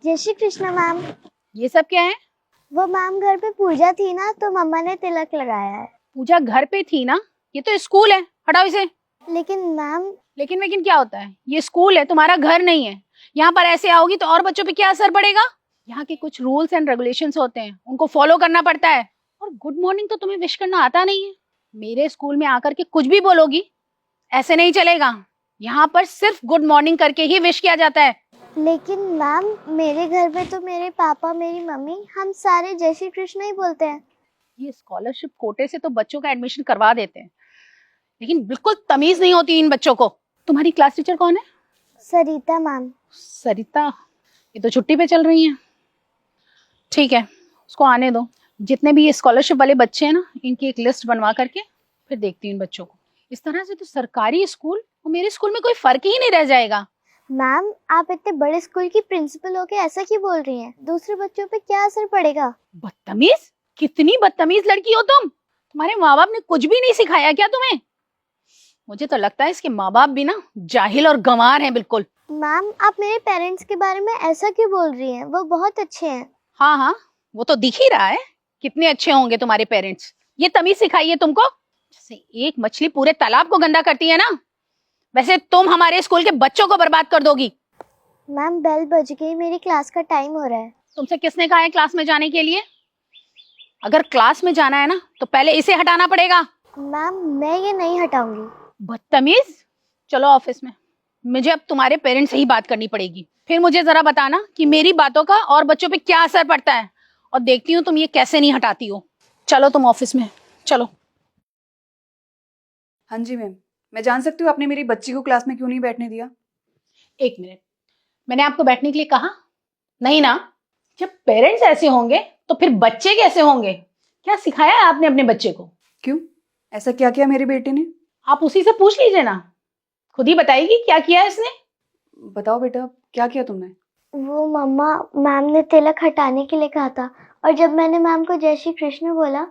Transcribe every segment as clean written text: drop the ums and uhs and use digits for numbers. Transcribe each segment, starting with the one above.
जय श्री कृष्ण मैम। ये सब क्या है? वो मैम घर पे पूजा थी ना तो मम्मा ने तिलक लगाया है। पूजा घर पे थी ना, ये तो स्कूल है, हटाओ इसे। लेकिन मैम। लेकिन क्या होता है? ये स्कूल है, तुम्हारा घर नहीं है। यहाँ पर ऐसे आओगी तो और बच्चों पे क्या असर पड़ेगा? यहाँ के कुछ रूल्स एंड रेगुलेशंस होते हैं, उनको फॉलो करना पड़ता है। और गुड मॉर्निंग तो तुम्हें विश करना आता नहीं है। मेरे स्कूल में आकर के कुछ भी बोलोगी, ऐसे नहीं चलेगा। यहाँ पर सिर्फ गुड मॉर्निंग करके ही विश किया जाता है। लेकिन मैम मेरे घर पे तो मेरे पापा मेरी मम्मी हम सारे जय श्री कृष्ण ही बोलते हैं। ये स्कॉलरशिप कोटे से तो बच्चों का एडमिशन करवा देते हैं, लेकिन बिल्कुल तमीज नहीं होती इन बच्चों को। तुम्हारी क्लास टीचर कौन है? सरिता मैम। सरिता? ये तो छुट्टी पे चल रही हैं। ठीक है, उसको आने दो। जितने भी ये स्कॉलरशिप वाले बच्चे हैं ना, इनकी एक लिस्ट बनवा करके फिर देखती हूँ इन बच्चों को। इस तरह से तो सरकारी स्कूल और मेरे स्कूल में कोई फर्क ही नहीं रह जाएगा। मैम आप इतने बड़े स्कूल की प्रिंसिपल होके ऐसा क्यों बोल रही हैं? दूसरे बच्चों पे क्या असर पड़ेगा? बदतमीज! कितनी बदतमीज लड़की हो तुम। तुम्हारे माँ बाप ने कुछ भी नहीं सिखाया क्या तुम्हें? मुझे तो लगता है इसके माँ बाप भी ना जाहिल और गंवार हैं बिल्कुल। मैम आप मेरे पेरेंट्स के बारे में ऐसा क्यों बोल रही हैं? वो बहुत अच्छे हैं। हाँ हाँ, वो तो दिख ही रहा है कितने अच्छे होंगे तुम्हारे पेरेंट्स। ये तमीज सिखाई है तुमको? जैसे एक मछली पूरे तालाब को गंदा करती है ना, वैसे तुम हमारे स्कूल के बच्चों को बर्बाद कर दोगी। मैम बेल बज गई, मेरी क्लास का टाइम हो रहा है। तुमसे किसने कहा है क्लास में जाने के लिए? अगर क्लास में जाना है ना तो पहले इसे हटाना पड़ेगा। मैम मैं ये नहीं हटाऊंगी। बदतमीज! चलो ऑफिस में, मुझे अब तुम्हारे पेरेंट्स से ही बात करनी पड़ेगी। फिर मुझे जरा बताना कि मेरी बातों का और बच्चों पे क्या असर पड़ता है, और देखती हूँ तुम ये कैसे नहीं हटाती हो। चलो तुम ऑफिस में चलो। हाँ जी मैम, मैं जान सकती हूँ आपने मेरी बच्ची को क्लास में क्यों नहीं बैठने दिया? एक मिनट, मैंने आपको बैठने के लिए कहा नहीं ना? जब पेरेंट्स ऐसे होंगे तो फिर बच्चे कैसे होंगे? क्या सिखाया है आपने अपने बच्चे को? क्यों, ऐसा क्या किया मेरे बेटे ने? आप उसी से पूछ लीजिए ना, खुद ही बताएगी क्या किया है इसने। बताओ बेटा, क्या किया तुमने? वो मम्मा, मैम ने तिलक हटाने के लिए कहा था और जब मैंने मैम को जय श्री कृष्ण बोला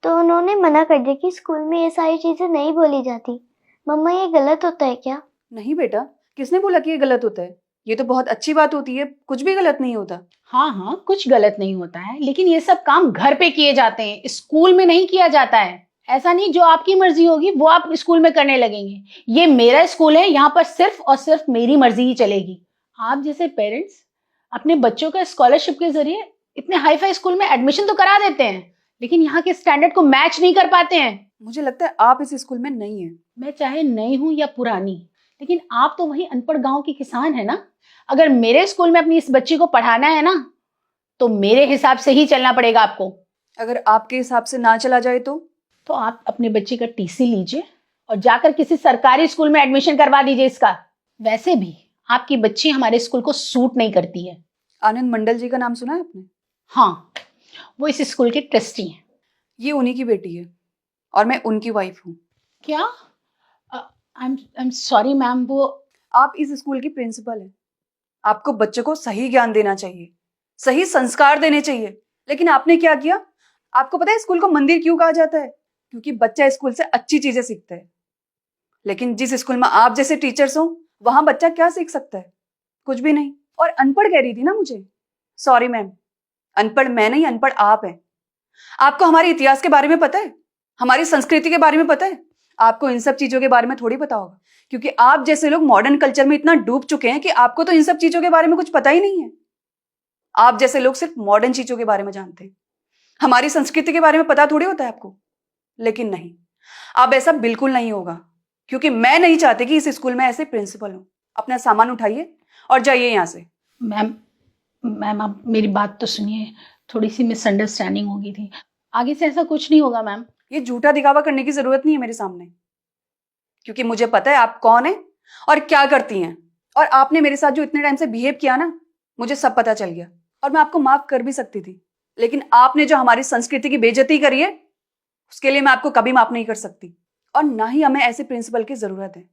तो उन्होंने मना कर दिया कि स्कूल में ये सारी चीजें नहीं बोली जाती। मम्मा ये गलत होता है क्या? नहीं बेटा, किसने बोला कि ये गलत होता है? ये तो बहुत अच्छी बात होती है, कुछ भी गलत नहीं होता। हाँ हाँ, कुछ गलत नहीं होता है, लेकिन ये सब काम घर पे किए जाते हैं, स्कूल में नहीं किया जाता है। ऐसा नहीं जो आपकी मर्जी होगी वो आप स्कूल में करने लगेंगे। ये मेरा स्कूल है, यहाँ पर सिर्फ और सिर्फ मेरी मर्जी ही चलेगी। आप जैसे पेरेंट्स अपने बच्चों का स्कॉलरशिप के जरिए इतने हाई फाई स्कूल में एडमिशन तो करा देते हैं, लेकिन यहाँ के स्टैंडर्ड को मैच नहीं कर पाते हैं। मुझे लगता है आप इस स्कूल में नहीं है। मैं चाहे नई हूं या पुरानी, लेकिन आप तो वही अनपढ़ गांव के किसान है ना। अगर मेरे स्कूल में अपनी इस बच्ची को पढ़ाना है ना, तो मेरे हिसाब से ही चलना पड़ेगा आपको। अगर आपके हिसाब से ना चला जाए तो आप अपने बच्चे का टीसी लीजिए और जाकर किसी सरकारी स्कूल में एडमिशन करवा दीजिए इसका। वैसे भी आपकी बच्ची हमारे स्कूल को सूट नहीं करती है। आनंद मंडल जी का नाम सुना है आपने? हाँ, वो इस स्कूल के ट्रस्टी हैं। ये उन्हीं की बेटी है और मैं उनकी वाइफ हूँ। क्या? आई एम सॉरी मैम, वो आप इस स्कूल की प्रिंसिपल है। आपको बच्चों को सही ज्ञान देना चाहिए, सही संस्कार देने चाहिए, लेकिन आपने क्या किया? आपको पता है स्कूल को मंदिर क्यों कहा जाता है? क्योंकि बच्चा स्कूल से अच्छी चीजें सीखता है। लेकिन जिस स्कूल में आप जैसे टीचर्स हो वहां बच्चा क्या सीख सकता है? कुछ भी नहीं। और अनपढ़ कह रही थी ना मुझे? सॉरी मैम, अनपढ़ मैं नहीं, अनपढ़ आप हैं। आपको हमारे इतिहास के बारे में पता है, हमारी संस्कृति के बारे में पता है? आपको इन सब चीजों के बारे में थोड़ी पता होगा, क्योंकि आप जैसे लोग मॉडर्न कल्चर में इतना डूब चुके हैं कि आपको तो इन सब चीजों के बारे में कुछ पता ही नहीं है। आप जैसे लोग सिर्फ मॉडर्न चीजों के बारे में जानते हैं, हमारी संस्कृति के बारे में पता थोड़ी होता है आपको। लेकिन नहीं, अब ऐसा बिल्कुल नहीं होगा, क्योंकि मैं नहीं चाहती कि इस स्कूल में ऐसे प्रिंसिपल हो। अपना सामान उठाइए और जाइए यहाँ से। मैम आप मेरी बात तो सुनिए, थोड़ी सी मिसअंडरस्टैंडिंग हो गई थी, आगे से ऐसा कुछ नहीं होगा मैम। ये झूठा दिखावा करने की जरूरत नहीं है मेरे सामने, क्योंकि मुझे पता है आप कौन है और क्या करती हैं। और आपने मेरे साथ जो इतने टाइम से बिहेव किया ना, मुझे सब पता चल गया। और मैं आपको माफ कर भी सकती थी, लेकिन आपने जो हमारी संस्कृति की बेइज्जती करी है, उसके लिए मैं आपको कभी माफ नहीं कर सकती। और ना ही हमें ऐसे प्रिंसिपल की जरूरत है।